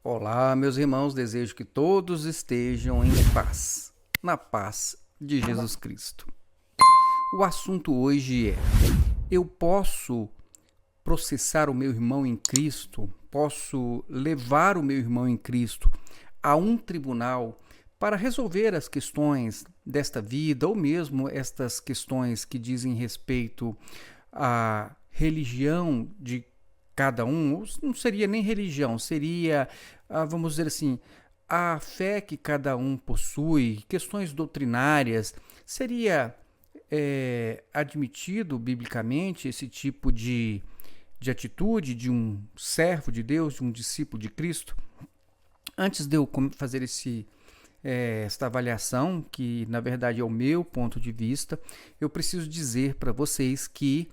Olá, meus irmãos, desejo que todos estejam em paz, na paz de Jesus Cristo. O assunto hoje é: eu posso processar o meu irmão em Cristo, posso levar o meu irmão em Cristo a um tribunal para resolver as questões desta vida ou mesmo estas questões que dizem respeito à religião de cada um. Não seria nem religião, seria, vamos dizer assim, a fé que cada um possui, questões doutrinárias. Seria admitido biblicamente esse tipo de atitude de um servo de Deus, de um discípulo de Cristo? Antes de eu fazer esta avaliação, que na verdade é o meu ponto de vista, eu preciso dizer para vocês que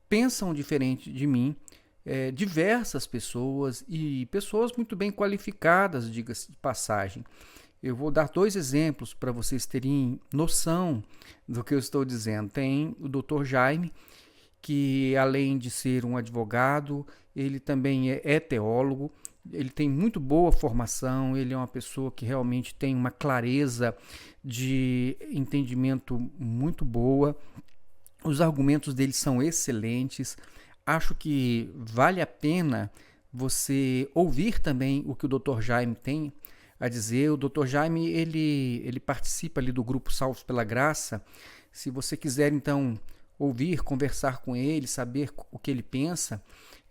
pensam diferente de mim diversas pessoas e pessoas muito bem qualificadas, diga-se de passagem. Eu vou dar dois exemplos para vocês terem noção do que eu estou dizendo. Tem o Dr. Jaime, que além de ser um advogado, ele também é teólogo, ele tem muito boa formação, ele é uma pessoa que realmente tem uma clareza de entendimento muito boa, os argumentos dele são excelentes. Acho que vale a pena você ouvir também o que o Dr. Jaime tem a dizer. O Dr. Jaime, ele participa ali do grupo Salvos pela Graça. Se você quiser, então, ouvir, conversar com ele, saber o que ele pensa,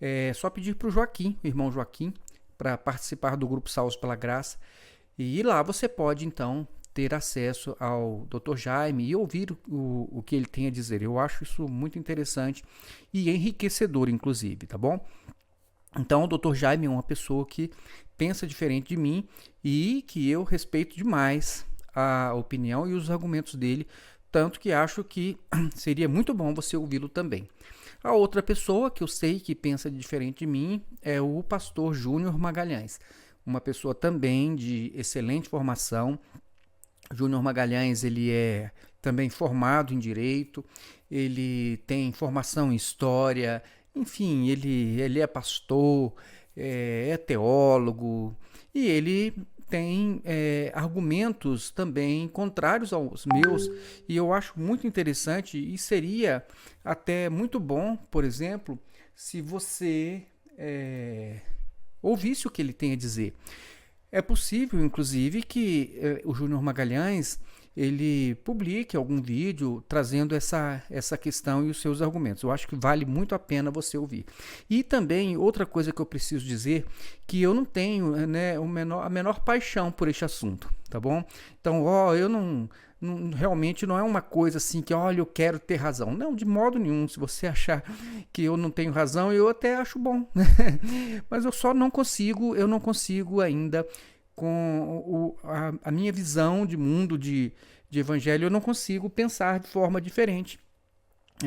é só pedir para o Joaquim, o irmão Joaquim, para participar do grupo Salvos pela Graça. E lá você pode, então, ter acesso ao Dr. Jaime e ouvir o que ele tem a dizer. Eu acho isso muito interessante e enriquecedor, inclusive, tá bom? Então, o Dr. Jaime é uma pessoa que pensa diferente de mim e que eu respeito demais a opinião e os argumentos dele, tanto que acho que seria muito bom você ouvi-lo também. A outra pessoa que eu sei que pensa diferente de mim é o pastor Júnior Magalhães, uma pessoa também de excelente formação. Júnior Magalhães, ele é também formado em Direito, ele tem formação em História, enfim, ele é pastor, é teólogo, e ele tem argumentos também contrários aos meus, e eu acho muito interessante, e seria até muito bom, por exemplo, se você ouvisse o que ele tem a dizer. É possível, inclusive, que o Júnior Magalhães ele publique algum vídeo trazendo essa questão e os seus argumentos. Eu acho que vale muito a pena você ouvir. E também, outra coisa que eu preciso dizer, que eu não tenho a menor paixão por este assunto, tá bom? Então, eu realmente não é uma coisa assim que, olha, eu quero ter razão. Não, de modo nenhum. Se você achar que eu não tenho razão, eu até acho bom. Mas eu não consigo ainda, com a minha visão de mundo, de evangelho, eu não consigo pensar de forma diferente.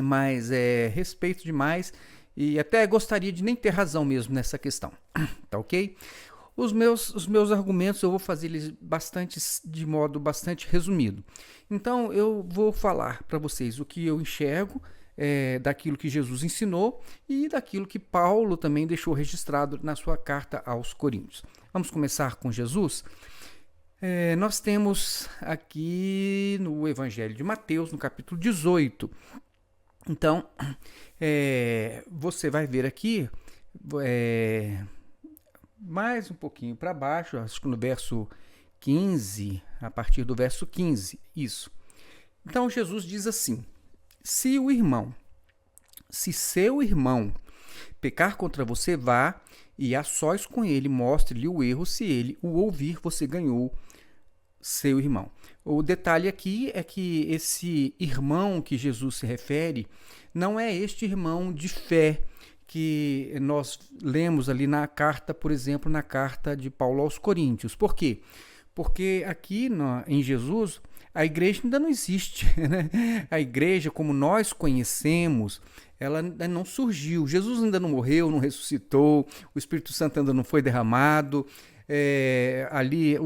Mas respeito demais e até gostaria de nem ter razão mesmo nessa questão. Tá ok? Os meus argumentos eu vou fazer eles de modo bastante resumido. Então eu vou falar para vocês o que eu enxergo daquilo que Jesus ensinou e daquilo que Paulo também deixou registrado na sua carta aos Coríntios. Vamos começar com Jesus? Nós temos aqui no Evangelho de Mateus, no capítulo 18. Então, você vai ver aqui mais um pouquinho para baixo, acho que no verso 15, a partir do verso 15, isso. Então, Jesus diz assim: se seu irmão pecar contra você, vá e a sós com ele, mostre-lhe o erro. Se ele o ouvir, você ganhou seu irmão. O detalhe aqui é que esse irmão que Jesus se refere não é este irmão de fé que nós lemos ali na carta, por exemplo, na carta de Paulo aos Coríntios. Por quê? Porque aqui em Jesus a igreja ainda não existe, né? A igreja como nós conhecemos, ela ainda não surgiu. Jesus ainda não morreu, não ressuscitou, o Espírito Santo ainda não foi derramado. Ali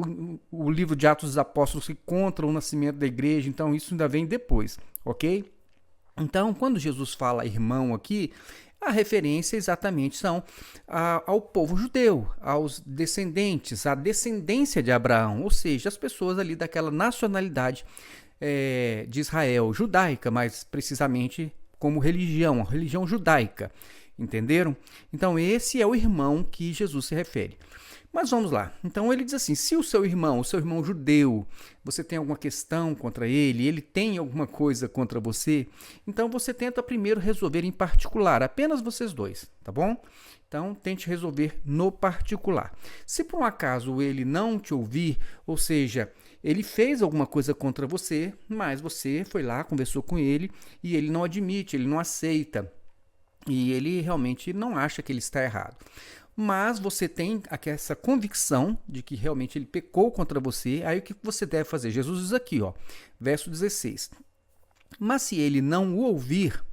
o livro de Atos dos Apóstolos que conta o nascimento da igreja, então isso ainda vem depois, ok? Então, quando Jesus fala irmão aqui, A referência exatamente são ao povo judeu, aos descendentes, à descendência de Abraão, ou seja, as pessoas ali daquela nacionalidade de Israel, judaica, mais precisamente como religião, a religião judaica, entenderam? Então esse é o irmão que Jesus se refere. Mas vamos lá. Então ele diz assim: se o seu irmão judeu, você tem alguma questão contra ele tem alguma coisa contra você, então você tenta primeiro resolver em particular, apenas vocês dois, tá bom? Então tente resolver no particular. Se por um acaso ele não te ouvir, ou seja, ele fez alguma coisa contra você, mas você foi lá, conversou com ele e ele não admite, ele não aceita e ele realmente não acha que ele está errado. Mas você tem essa convicção de que realmente ele pecou contra você, aí o que você deve fazer? Jesus diz aqui, verso 16. Mas se ele não o ouvir,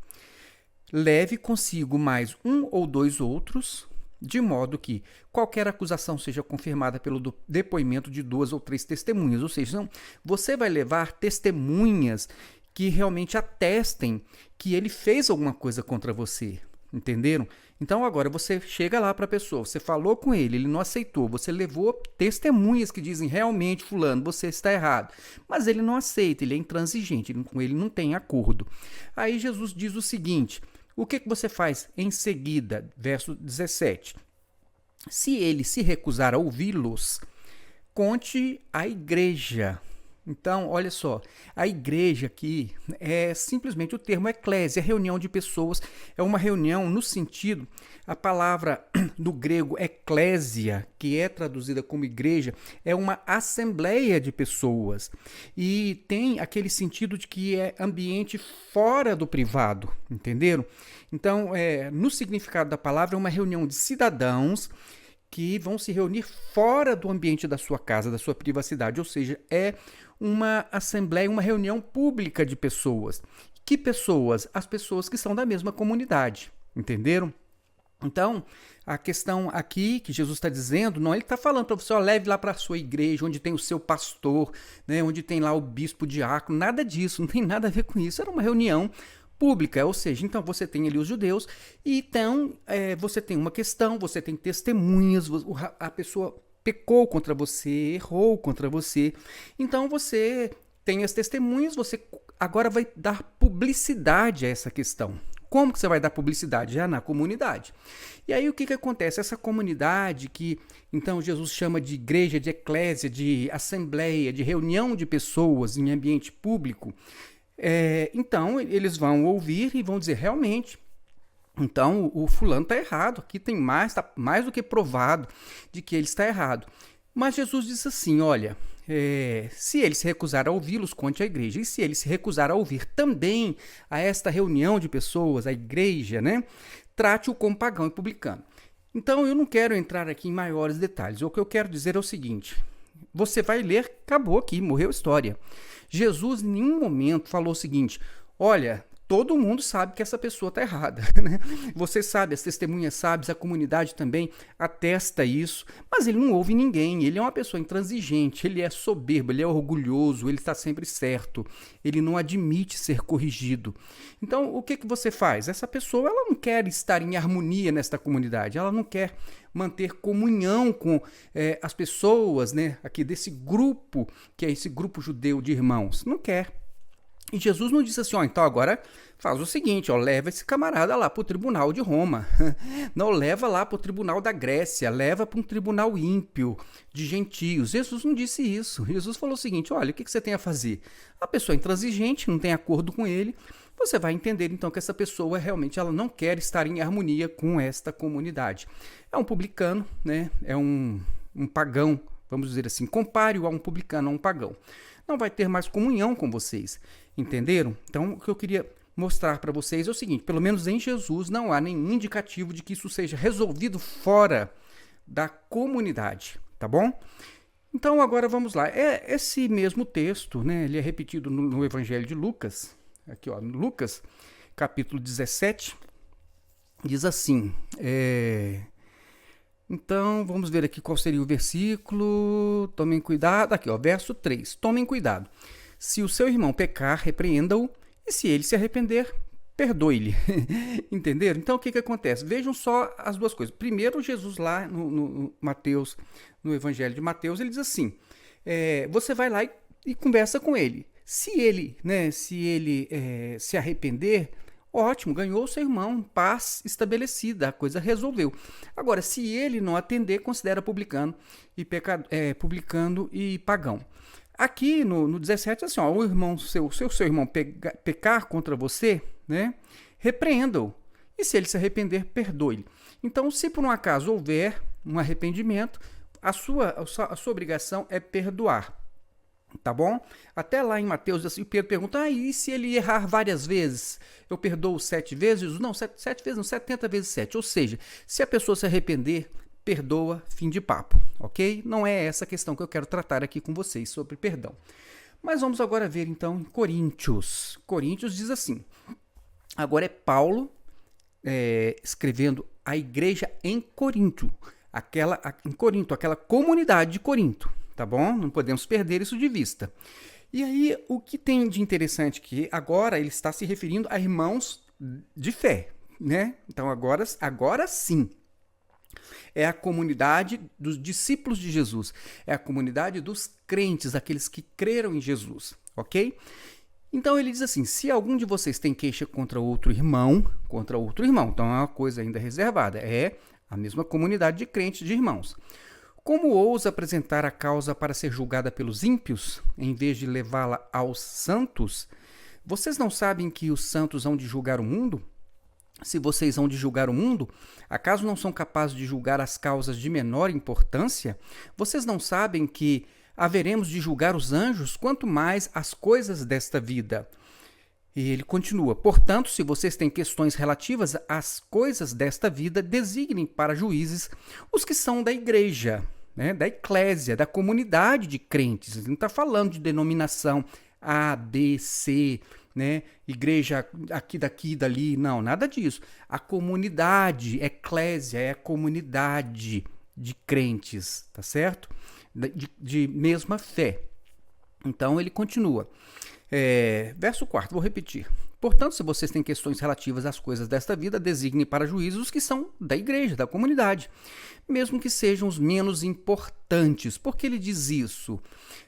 leve consigo mais um ou dois outros, de modo que qualquer acusação seja confirmada pelo depoimento de 2 ou 3 testemunhas. Ou seja, você vai levar testemunhas que realmente atestem que ele fez alguma coisa contra você. Entenderam? Então agora você chega lá para a pessoa, você falou com ele não aceitou, você levou testemunhas que dizem realmente, fulano, você está errado. Mas ele não aceita, ele é intransigente, com ele não tem acordo. Aí Jesus diz o seguinte: o que você faz em seguida? Verso 17. Se ele se recusar a ouvi-los, conte à igreja. Então, olha só, a igreja aqui é simplesmente o termo eclésia, reunião de pessoas, é uma reunião no sentido, a palavra do grego eclésia, que é traduzida como igreja, é uma assembleia de pessoas e tem aquele sentido de que é ambiente fora do privado, entenderam? Então, no significado da palavra, é uma reunião de cidadãos que vão se reunir fora do ambiente da sua casa, da sua privacidade, ou seja, é uma assembleia, uma reunião pública de pessoas. Que pessoas? As pessoas que são da mesma comunidade, entenderam? Então, a questão aqui que Jesus está dizendo, não, ele está falando para você, leve lá para a sua igreja, onde tem o seu pastor, né, onde tem lá o bispo diácono, nada disso, não tem nada a ver com isso, era uma reunião pública, ou seja, então você tem ali os judeus, e então você tem uma questão, você tem testemunhas, a pessoa pecou contra você, errou contra você, então você tem as testemunhas, você agora vai dar publicidade a essa questão. Como que você vai dar publicidade? Já na comunidade. E aí o que acontece? Essa comunidade que então Jesus chama de igreja, de eclésia, de assembleia, de reunião de pessoas em ambiente público, então eles vão ouvir e vão dizer realmente, então o fulano está errado, aqui tem está mais do que provado de que ele está errado. Mas Jesus diz assim, olha, se ele se recusar a ouvi-los, conte à igreja. E se ele se recusar a ouvir também a esta reunião de pessoas, a igreja, né, trate-o como pagão e publicano. Então eu não quero entrar aqui em maiores detalhes. O que eu quero dizer é o seguinte, você vai ler, acabou aqui, morreu a história. Jesus em nenhum momento falou o seguinte, olha, todo mundo sabe que essa pessoa está errada, né? Você sabe, as testemunhas sabem, a comunidade também atesta isso, mas ele não ouve ninguém, ele é uma pessoa intransigente, ele é soberbo, ele é orgulhoso, ele está sempre certo, ele não admite ser corrigido. Então, o que você faz? Essa pessoa ela não quer estar em harmonia nesta comunidade, ela não quer manter comunhão com as pessoas, né, aqui desse grupo, que é esse grupo judeu de irmãos, não quer. E Jesus não disse assim, então agora faz o seguinte, leva esse camarada lá para o tribunal de Roma, não leva lá para o tribunal da Grécia, leva para um tribunal ímpio de gentios. Jesus não disse isso. Jesus falou o seguinte, olha, o que você tem a fazer? A pessoa é intransigente, não tem acordo com ele, você vai entender então que essa pessoa realmente ela não quer estar em harmonia com esta comunidade. É um publicano, né? É um pagão, vamos dizer assim, compare-o a um publicano, a um pagão. Não vai ter mais comunhão com vocês, entenderam? Então, o que eu queria mostrar para vocês é o seguinte, pelo menos em Jesus não há nenhum indicativo de que isso seja resolvido fora da comunidade, tá bom? Então, agora vamos lá. Esse mesmo texto, né, ele é repetido no Evangelho de Lucas, aqui Lucas, capítulo 17, diz assim, então, vamos ver aqui qual seria o versículo. Tomem cuidado. Aqui, verso 3. Tomem cuidado. Se o seu irmão pecar, repreenda-o. E se ele se arrepender, perdoe-lhe. Entenderam? Então, o que acontece? Vejam só as duas coisas. Primeiro, Jesus lá no Mateus, no Evangelho de Mateus, ele diz assim, você vai lá e conversa com ele. Se ele se arrepender, ótimo, ganhou o seu irmão, paz estabelecida, a coisa resolveu. Agora, se ele não atender, considera publicano e pagão. Aqui no 17, assim, ó, o irmão, seu irmão pecar contra você, né, repreenda-o. E se ele se arrepender, perdoe-lhe. Então, se por um acaso houver um arrependimento, a sua obrigação é perdoar. Tá bom? Até lá em Mateus, assim, Pedro pergunta, e se ele errar várias vezes? Eu perdoo 7 vezes? Não, 7 vezes não, 70 vezes 7. Ou seja, se a pessoa se arrepender, perdoa, fim de papo, ok? Não é essa a questão que eu quero tratar aqui com vocês sobre perdão. Mas vamos agora ver, então, em Coríntios. Coríntios diz assim, agora é Paulo escrevendo a igreja em Corinto, aquela comunidade de Corinto. Tá bom? Não podemos perder isso de vista. E aí, o que tem de interessante que agora ele está se referindo a irmãos de fé, né? Então, agora sim, é a comunidade dos discípulos de Jesus, é a comunidade dos crentes, aqueles que creram em Jesus, ok? Então, ele diz assim, se algum de vocês tem queixa contra outro irmão, então é uma coisa ainda reservada, é a mesma comunidade de crentes, de irmãos. Como ousa apresentar a causa para ser julgada pelos ímpios, em vez de levá-la aos santos? Vocês não sabem que os santos hão de julgar o mundo? Se vocês hão de julgar o mundo, acaso não são capazes de julgar as causas de menor importância? Vocês não sabem que haveremos de julgar os anjos, quanto mais as coisas desta vida? E ele continua, portanto, se vocês têm questões relativas às coisas desta vida, designem para juízes os que são da igreja, né, da eclésia, da comunidade de crentes. Ele não está falando de denominação A, B, C, né, igreja aqui, daqui, dali, não, nada disso. A comunidade, eclésia, é a comunidade de crentes, tá certo? De mesma fé. Então ele continua. Verso 4, vou repetir. Portanto, se vocês têm questões relativas às coisas desta vida, designem para juízos os que são da igreja, da comunidade, mesmo que sejam os menos importantes. Por que ele diz isso?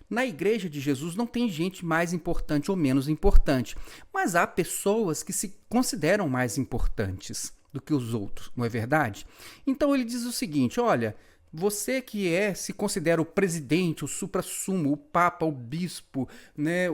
Na igreja de Jesus não tem gente mais importante ou menos importante, mas há pessoas que se consideram mais importantes do que os outros, não é verdade? Então ele diz o seguinte, olha, você que se considera o presidente, o suprassumo, o papa, o bispo, né,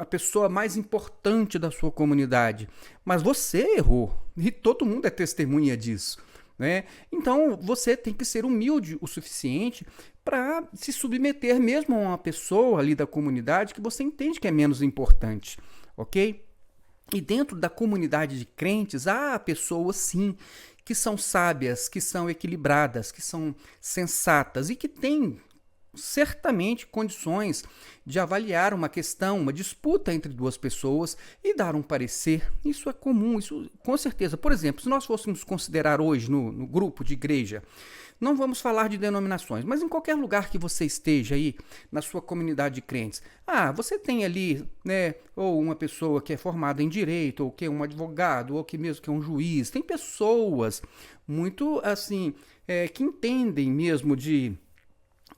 a pessoa mais importante da sua comunidade, mas você errou e todo mundo é testemunha disso, né? Então você tem que ser humilde o suficiente para se submeter mesmo a uma pessoa ali da comunidade que você entende que é menos importante, ok? E dentro da comunidade de crentes há pessoas sim que são sábias, que são equilibradas, que são sensatas e que têm certamente condições de avaliar uma questão, uma disputa entre duas pessoas e dar um parecer. Isso é comum, isso com certeza. Por exemplo, se nós fôssemos considerar hoje no grupo de igreja, não vamos falar de denominações, mas em qualquer lugar que você esteja aí, na sua comunidade de crentes, você tem ali, né, ou uma pessoa que é formada em direito, ou que é um advogado, ou que mesmo que é um juiz, tem pessoas muito, assim, que entendem mesmo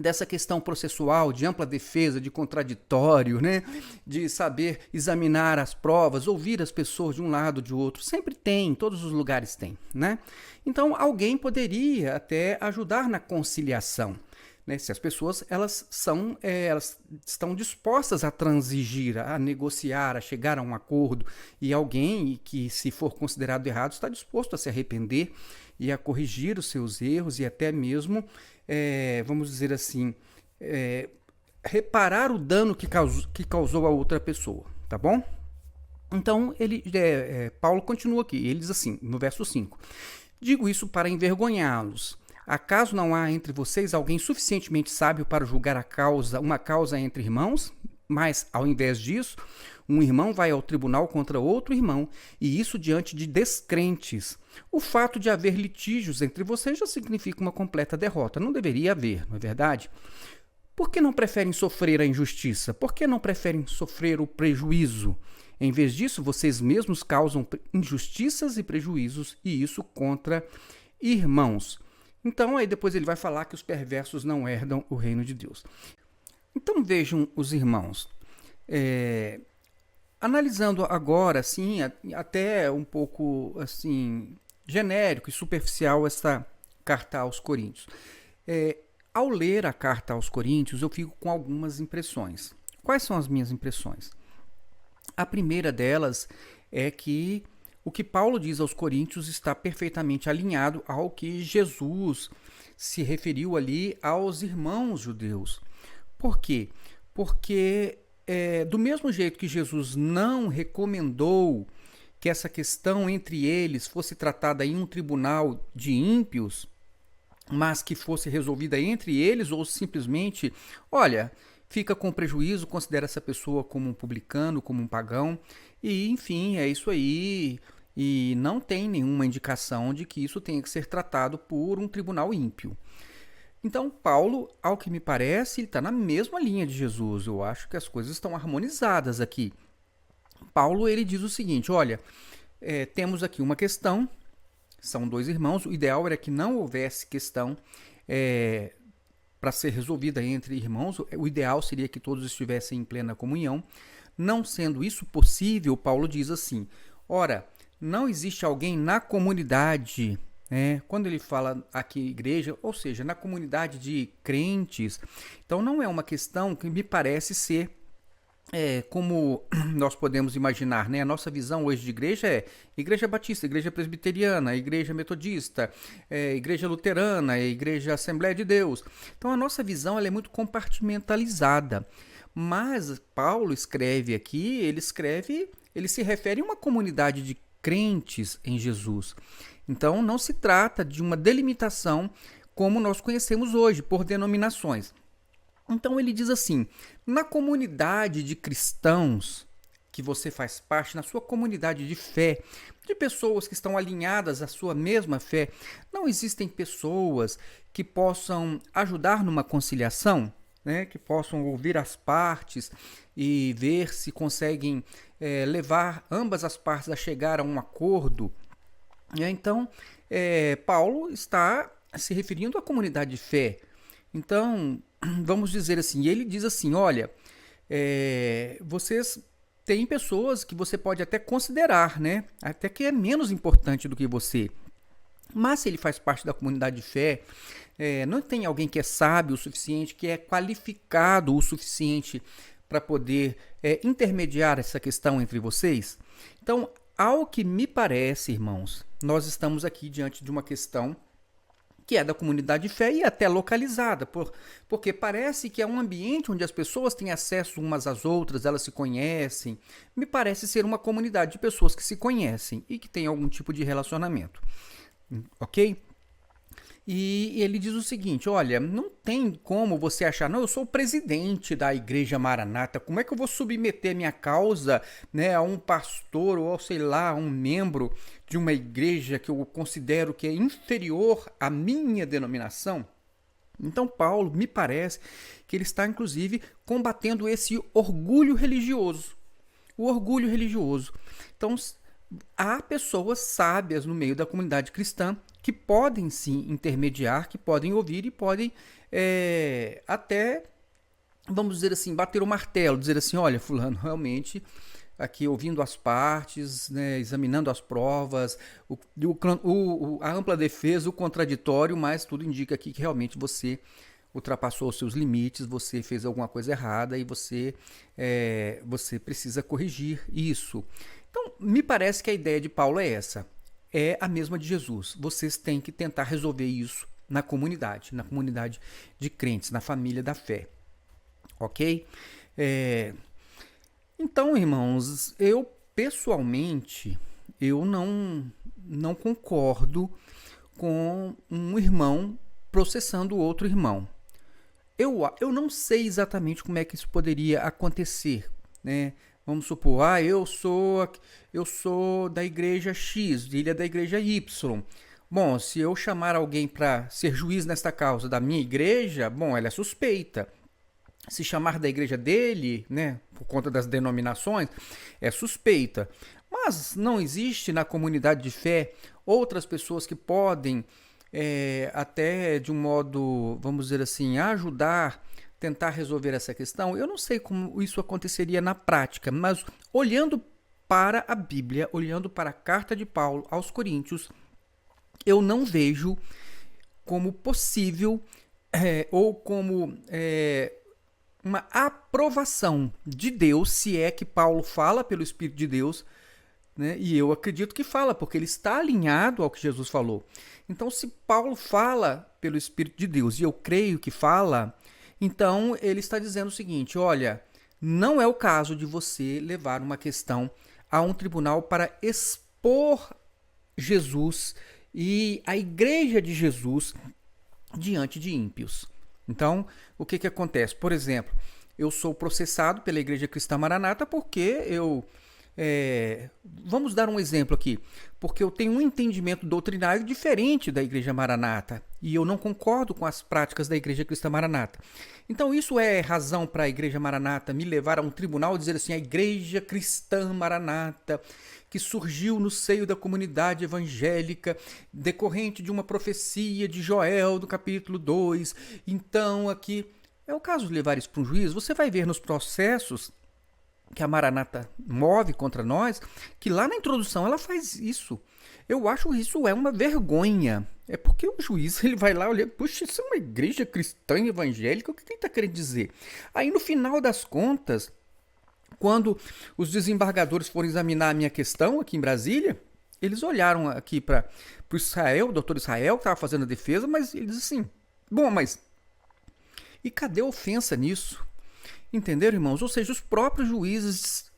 dessa questão processual, de ampla defesa, de contraditório, né? De saber examinar as provas, ouvir as pessoas de um lado, de outro. Sempre tem, em todos os lugares tem, né? Então, alguém poderia até ajudar na conciliação, né? Se as pessoas elas estão dispostas a transigir, a negociar, a chegar a um acordo, e alguém que, se for considerado errado, está disposto a se arrepender e a corrigir os seus erros e até mesmo vamos dizer assim, reparar o dano que causou a outra pessoa, tá bom? Então, Paulo continua aqui, ele diz assim, no verso 5, digo isso para envergonhá-los. Acaso não há entre vocês alguém suficientemente sábio para julgar uma causa entre irmãos? Mas, ao invés disso, um irmão vai ao tribunal contra outro irmão, e isso diante de descrentes. O fato de haver litígios entre vocês já significa uma completa derrota. Não deveria haver, não é verdade? Por que não preferem sofrer a injustiça? Por que não preferem sofrer o prejuízo? Em vez disso, vocês mesmos causam injustiças e prejuízos, e isso contra irmãos. Então, aí depois ele vai falar que os perversos não herdam o reino de Deus. Então, vejam os irmãos. Analisando agora, assim, até um pouco assim genérico e superficial esta carta aos Coríntios. Ao ler a carta aos Coríntios, eu fico com algumas impressões. Quais são as minhas impressões? A primeira delas é que o que Paulo diz aos Coríntios está perfeitamente alinhado ao que Jesus se referiu ali aos irmãos judeus. Por quê? Porque do mesmo jeito que Jesus não recomendou que essa questão entre eles fosse tratada em um tribunal de ímpios, mas que fosse resolvida entre eles, ou simplesmente, olha, fica com prejuízo, considera essa pessoa como um publicano, como um pagão, e enfim, é isso aí, e não tem nenhuma indicação de que isso tenha que ser tratado por um tribunal ímpio. Então, Paulo, ao que me parece, ele está na mesma linha de Jesus. Eu acho que as coisas estão harmonizadas aqui. Paulo, ele diz o seguinte, olha, temos aqui uma questão, são dois irmãos, o ideal era que não houvesse questão para ser resolvida entre irmãos, o ideal seria que todos estivessem em plena comunhão. Não sendo isso possível, Paulo diz assim, ora, não existe alguém na comunidade, quando ele fala aqui igreja, ou seja, na comunidade de crentes, então não é uma questão que me parece ser como nós podemos imaginar, né? A nossa visão hoje de igreja é igreja batista, igreja presbiteriana, igreja metodista, igreja luterana, igreja Assembleia de Deus. Então a nossa visão ela é muito compartimentalizada. Mas Paulo escreve aqui, ele se refere a uma comunidade de crentes em Jesus. Então não se trata de uma delimitação como nós conhecemos hoje, por denominações. Então ele diz assim, na comunidade de cristãos que você faz parte, na sua comunidade de fé, de pessoas que estão alinhadas à sua mesma fé, não existem pessoas que possam ajudar numa conciliação, que possam ouvir as partes e ver se conseguem levar ambas as partes a chegar a um acordo. Então, Paulo está se referindo à comunidade de fé. Então, vamos dizer assim, ele diz assim, olha, vocês têm pessoas que você pode até considerar, né? Até que é menos importante do que você. Mas se ele faz parte da comunidade de fé, não tem alguém que é sábio o suficiente, que é qualificado o suficiente para poder intermediar essa questão entre vocês? Então, ao que me parece, irmãos, nós estamos aqui diante de uma questão que é da comunidade de fé e até localizada, porque parece que é um ambiente onde as pessoas têm acesso umas às outras, elas se conhecem. Me parece ser uma comunidade de pessoas que se conhecem e que têm algum tipo de relacionamento. Ok? E ele diz o seguinte, olha, não tem como você achar, não, eu sou o presidente da Igreja Maranata, como é que eu vou submeter minha causa, a um pastor ou, sei lá, a um membro de uma igreja que eu considero que é inferior à minha denominação? Então Paulo, me parece que ele está, inclusive, combatendo esse orgulho religioso. O orgulho religioso. Então, há pessoas sábias no meio da comunidade cristã que podem sim intermediar, que podem ouvir e podem até, vamos dizer assim, bater o martelo, dizer assim, olha, fulano, realmente, aqui ouvindo as partes, examinando as provas, a ampla defesa, o contraditório, mas tudo indica aqui que realmente você ultrapassou os seus limites, você fez alguma coisa errada e você precisa corrigir isso. Então, me parece que a ideia de Paulo é essa. É a mesma de Jesus. Vocês têm que tentar resolver isso na comunidade de crentes, na família da fé. Ok? Então, irmãos, eu pessoalmente, eu não concordo com um irmão processando outro irmão. Eu não sei exatamente como é que isso poderia acontecer, Vamos supor, eu sou da igreja X, ele é da igreja Y. Bom, se eu chamar alguém para ser juiz nesta causa da minha igreja, bom, ela é suspeita. se chamar da igreja dele, né, por conta das denominações, é suspeita. Mas não existe na comunidade de fé outras pessoas que podem, até de um modo, vamos dizer assim, ajudar, tentar resolver essa questão? Eu não sei como isso aconteceria na prática, mas olhando para a Bíblia, olhando para a carta de Paulo aos Coríntios, eu não vejo como possível ou como uma aprovação de Deus, se é que Paulo fala pelo Espírito de Deus, né? E eu acredito que fala, porque ele está alinhado ao que Jesus falou. Então, se Paulo fala pelo Espírito de Deus, e eu creio que fala, então ele está dizendo o seguinte: olha, não é o caso de você levar uma questão a um tribunal para expor Jesus e a igreja de Jesus diante de ímpios. Então, o que acontece? Por exemplo, eu sou processado pela Igreja Cristã Maranata porque vamos dar um exemplo aqui. Porque eu tenho um entendimento doutrinário diferente da Igreja Maranata e eu não concordo com as práticas da Igreja Cristã Maranata. Então, isso é razão para a Igreja Maranata me levar a um tribunal e dizer assim: a Igreja Cristã Maranata, que surgiu no seio da comunidade evangélica, decorrente de uma profecia de Joel, do capítulo 2. Então, aqui é o caso de levar isso para um juiz. Você vai ver nos processos que a Maranata move contra nós, que lá na introdução ela faz isso. Eu acho isso é uma vergonha. É porque o juiz ele vai lá olhar, puxa, isso é uma igreja cristã evangélica, o que ele está querendo dizer? Aí no final das contas, quando os desembargadores foram examinar a minha questão aqui em Brasília, eles olharam aqui para o Israel, o doutor Israel, que estava fazendo a defesa, mas eles assim, bom, mas e cadê a ofensa nisso? Entenderam, irmãos? Ou seja, os próprios juízes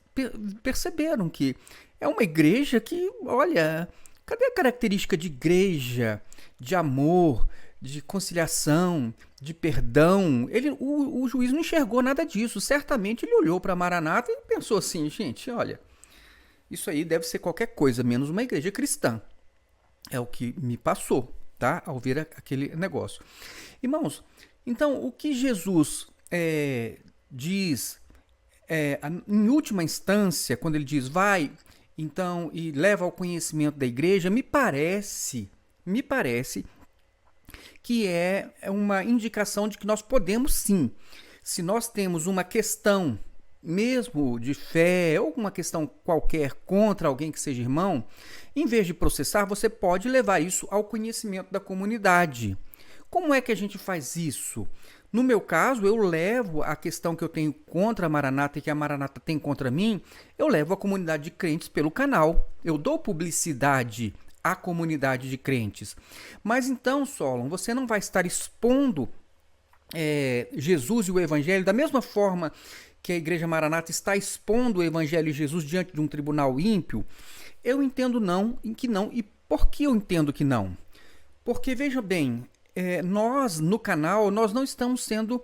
perceberam que é uma igreja que, olha, cadê a característica de igreja, de amor, de conciliação, de perdão? O juiz não enxergou nada disso. Certamente ele olhou para a Maranata e pensou assim: gente, olha, isso aí deve ser qualquer coisa menos uma igreja cristã. É o que me passou, tá? Ao ver aquele negócio. Irmãos, então o que Jesus diz, em última instância, quando ele diz vai, então, e leva ao conhecimento da igreja, me parece que é uma indicação de que nós podemos sim, se nós temos uma questão, mesmo de fé, ou uma questão qualquer contra alguém que seja irmão, em vez de processar, você pode levar isso ao conhecimento da comunidade. Como é que a gente faz isso? No meu caso, eu levo a questão que eu tenho contra a Maranata e que a Maranata tem contra mim, eu levo a comunidade de crentes pelo canal. Eu dou publicidade à comunidade de crentes. Mas então, Solon, você não vai estar expondo Jesus e o Evangelho da mesma forma que a Igreja Maranata está expondo o Evangelho e Jesus diante de um tribunal ímpio? Eu entendo que não. E por que eu entendo que não? Porque, veja bem, nós, no canal, nós não estamos sendo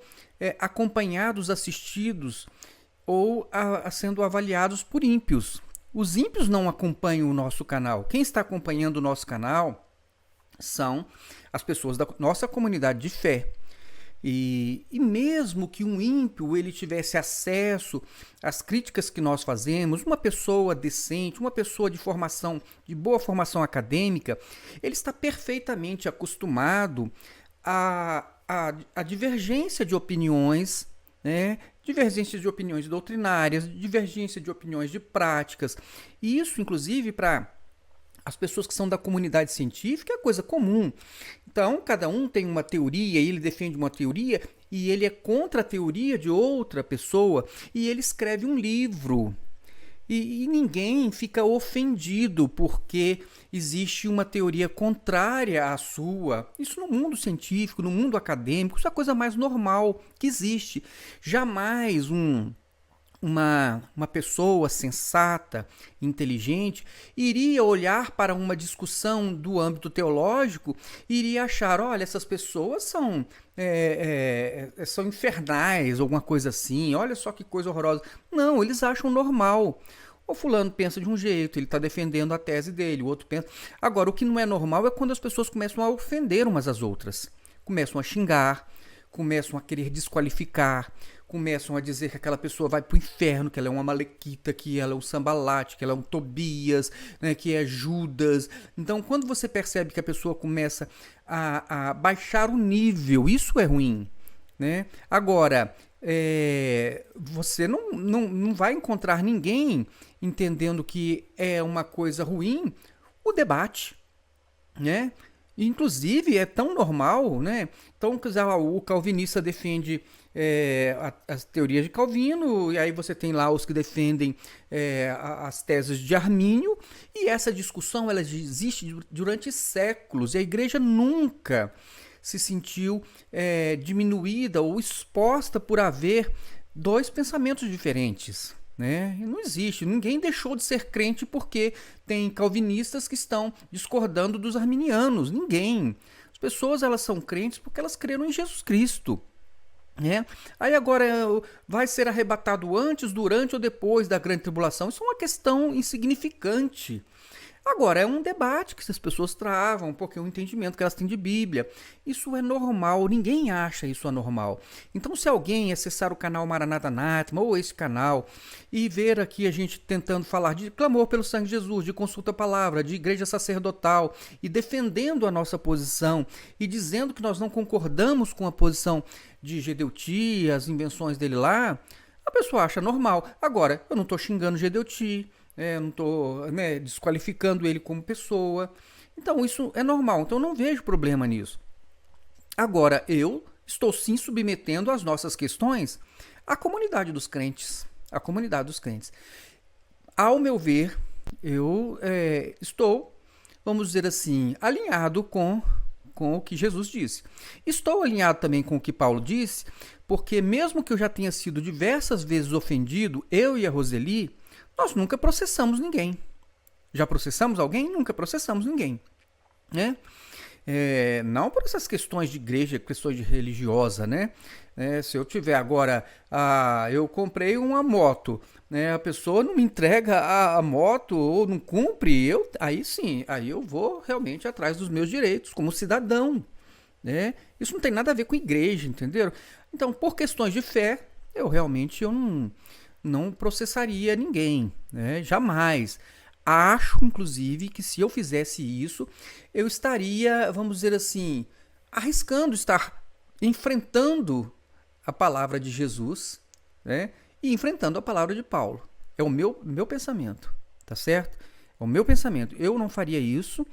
acompanhados, assistidos ou sendo avaliados por ímpios. Os ímpios não acompanham o nosso canal. Quem está acompanhando o nosso canal são as pessoas da nossa comunidade de fé. E mesmo que um ímpio ele tivesse acesso às críticas que nós fazemos, uma pessoa decente, uma pessoa de boa formação acadêmica, ele está perfeitamente acostumado à divergência de opiniões, né? Divergência de opiniões doutrinárias, divergência de opiniões de práticas. E isso, inclusive, para as pessoas que são da comunidade científica, é coisa comum. Então, cada um tem uma teoria, ele defende uma teoria e ele é contra a teoria de outra pessoa e ele escreve um livro. E ninguém fica ofendido porque existe uma teoria contrária à sua. Isso no mundo científico, no mundo acadêmico, isso é a coisa mais normal que existe. Jamais uma pessoa sensata, inteligente, iria olhar para uma discussão do âmbito teológico e iria achar, olha, essas pessoas são infernais, alguma coisa assim, olha só que coisa horrorosa. Não, eles acham normal. O fulano pensa de um jeito, ele está defendendo a tese dele, o outro pensa. Agora, o que não é normal é quando as pessoas começam a ofender umas às outras, começam a xingar, começam a querer desqualificar, começam a dizer que aquela pessoa vai para o inferno, que ela é uma malequita, que ela é um sambalate, que ela é um Tobias, né, que é Judas. Então, quando você percebe que a pessoa começa a baixar o nível, isso é ruim, né? Agora, você não vai encontrar ninguém entendendo que é uma coisa ruim o debate, né? Inclusive, é tão normal, né? Então, o calvinista defende as teorias de Calvino, e aí você tem lá os que defendem as teses de Armínio, e essa discussão ela existe durante séculos, e a igreja nunca se sentiu diminuída ou exposta por haver dois pensamentos diferentes. Né? Não existe, ninguém deixou de ser crente porque tem calvinistas que estão discordando dos arminianos, ninguém. As pessoas elas são crentes porque elas creram em Jesus Cristo. Né? Aí agora vai ser arrebatado antes, durante ou depois da grande tribulação, isso é uma questão insignificante. Agora, é um debate que as pessoas travam, porque é um entendimento que elas têm de Bíblia. Isso é normal, ninguém acha isso anormal. Então, se alguém acessar o canal Maranata Anátema, ou esse canal, e ver aqui a gente tentando falar de clamor pelo sangue de Jesus, de consulta à palavra, de igreja sacerdotal, e defendendo a nossa posição, e dizendo que nós não concordamos com a posição de Gedeuti, as invenções dele lá, a pessoa acha normal. Agora, eu não estou xingando Gedeuti, eu não estou desqualificando ele como pessoa. Então isso é normal, então eu não vejo problema nisso. Agora, eu estou sim submetendo as nossas questões à comunidade dos crentes. À comunidade dos crentes. Ao meu ver, eu estou, vamos dizer assim, alinhado com o que Jesus disse. Estou alinhado também com o que Paulo disse, porque mesmo que eu já tenha sido diversas vezes ofendido, eu e a Roseli, nós nunca processamos ninguém. Já processamos alguém? Nunca processamos ninguém. Né? Não por essas questões de igreja, questões de religiosa, né? Se eu tiver agora, eu comprei uma moto, né? A pessoa não me entrega a moto ou não cumpre, aí sim, aí eu vou realmente atrás dos meus direitos como cidadão, né? Isso não tem nada a ver com igreja, entenderam? Então, por questões de fé, eu não processaria ninguém, né? Jamais. Acho, inclusive, que se eu fizesse isso, eu estaria, vamos dizer assim, arriscando estar enfrentando a palavra de Jesus, né? E enfrentando a palavra de Paulo. É o meu pensamento, tá certo? É o meu pensamento. Eu não faria isso,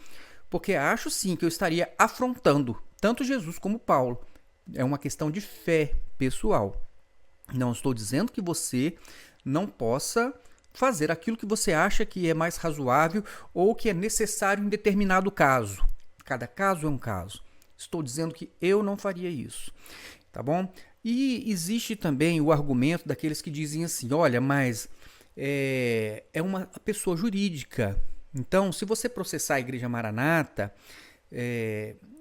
porque acho sim que eu estaria afrontando tanto Jesus como Paulo. É uma questão de fé pessoal. Não estou dizendo que você não possa fazer aquilo que você acha que é mais razoável ou que é necessário em determinado caso. Cada caso é um caso. Estou dizendo que eu não faria isso, tá bom? E existe também o argumento daqueles que dizem assim, olha, mas é uma pessoa jurídica. Então, se você processar a Igreja Maranata,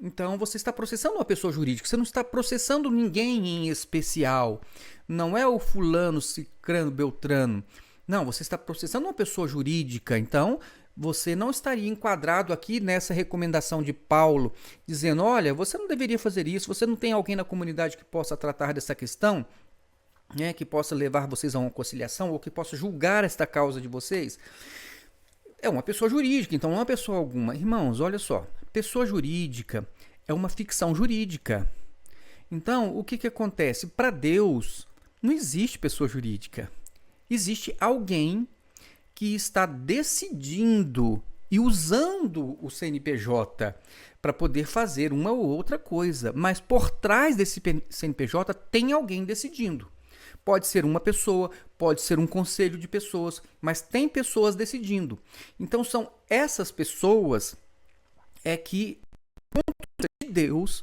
então você está processando uma pessoa jurídica, você não está processando ninguém em especial. Não é o fulano, cicrano, beltrano. Não, você está processando uma pessoa jurídica, então você não estaria enquadrado aqui nessa recomendação de Paulo, dizendo, olha, você não deveria fazer isso, você não tem alguém na comunidade que possa tratar dessa questão, né, que possa levar vocês a uma conciliação ou que possa julgar esta causa de vocês. É uma pessoa jurídica, então não é uma pessoa alguma. Irmãos, olha só, pessoa jurídica é uma ficção jurídica. Então, o que acontece? Para Deus, não existe pessoa jurídica. Existe alguém que está decidindo e usando o CNPJ para poder fazer uma ou outra coisa. Mas por trás desse CNPJ tem alguém decidindo. Pode ser uma pessoa, pode ser um conselho de pessoas, mas tem pessoas decidindo. Então são essas pessoas que, com de Deus,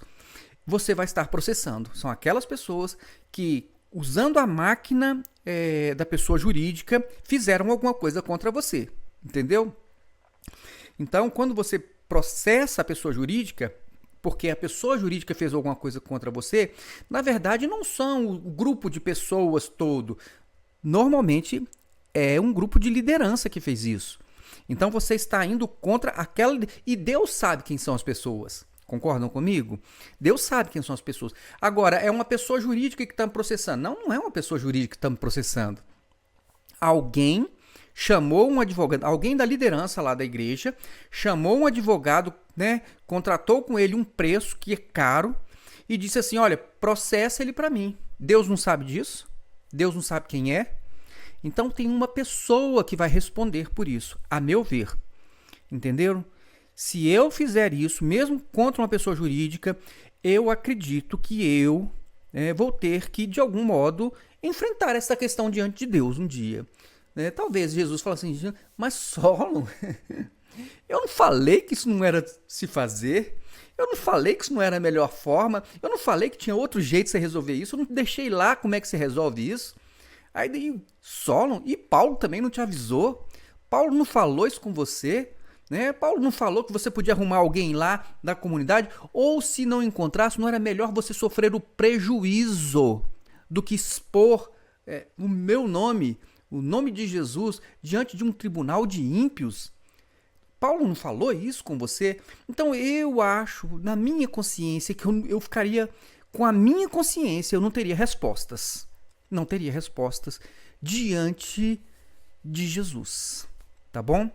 você vai estar processando. São aquelas pessoas que, usando a máquina da pessoa jurídica, fizeram alguma coisa contra você, entendeu? Então, quando você processa a pessoa jurídica, porque a pessoa jurídica fez alguma coisa contra você, na verdade não são o grupo de pessoas todo. Normalmente é um grupo de liderança que fez isso. Então você está indo contra aquela... E Deus sabe quem são as pessoas. Concordam comigo? Deus sabe quem são as pessoas. Agora, é uma pessoa jurídica que está me processando. Não, não é uma pessoa jurídica que está me processando. Alguém chamou um advogado, alguém da liderança lá da igreja, chamou um advogado, né, contratou com ele um preço que é caro e disse assim, olha, processa ele para mim. Deus não sabe disso? Deus não sabe quem é? Então tem uma pessoa que vai responder por isso, a meu ver. Entenderam? Se eu fizer isso, mesmo contra uma pessoa jurídica, eu acredito que eu vou ter que, de algum modo, enfrentar essa questão diante de Deus um dia. Talvez Jesus fale assim, mas Solon, eu não falei que isso não era se fazer, eu não falei que isso não era a melhor forma, eu não falei que tinha outro jeito de você resolver isso, eu não deixei lá como é que você resolve isso. Aí daí, Solon, e Paulo também não te avisou? Paulo não falou isso com você? Paulo não falou que você podia arrumar alguém lá da comunidade? Ou se não encontrasse, não era melhor você sofrer o prejuízo do que expor o meu nome, o nome de Jesus, diante de um tribunal de ímpios? Paulo não falou isso com você? Então eu acho, na minha consciência, que eu ficaria com a minha consciência, eu não teria respostas. Não teria respostas diante de Jesus, tá bom?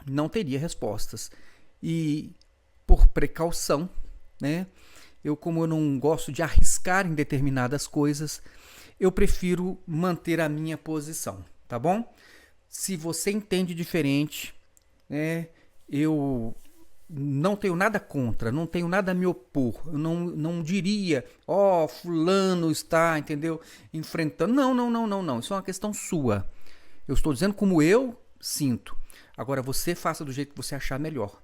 Não teria respostas. E por precaução, como eu não gosto de arriscar em determinadas coisas, eu prefiro manter a minha posição, tá bom? Se você entende diferente, eu não tenho nada contra, não tenho nada a me opor, eu não diria, fulano está, entendeu, enfrentando, não, isso é uma questão sua, eu estou dizendo como eu sinto, agora você faça do jeito que você achar melhor,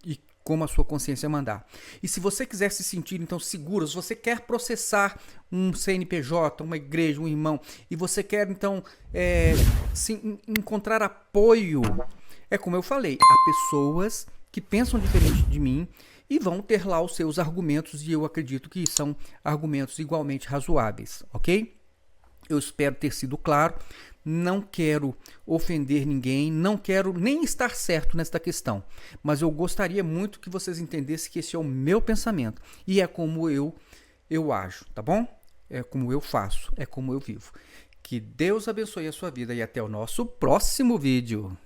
e como a sua consciência mandar. E se você quiser se sentir, então, seguro, se você quer processar um CNPJ, uma igreja, um irmão, e você quer, então, encontrar apoio, é como eu falei, há pessoas que pensam diferente de mim e vão ter lá os seus argumentos, e eu acredito que são argumentos igualmente razoáveis, ok? Eu espero ter sido claro, não quero ofender ninguém, não quero nem estar certo nesta questão, mas eu gostaria muito que vocês entendessem que esse é o meu pensamento e é como eu ajo, tá bom? É como eu faço, é como eu vivo. Que Deus abençoe a sua vida e até o nosso próximo vídeo.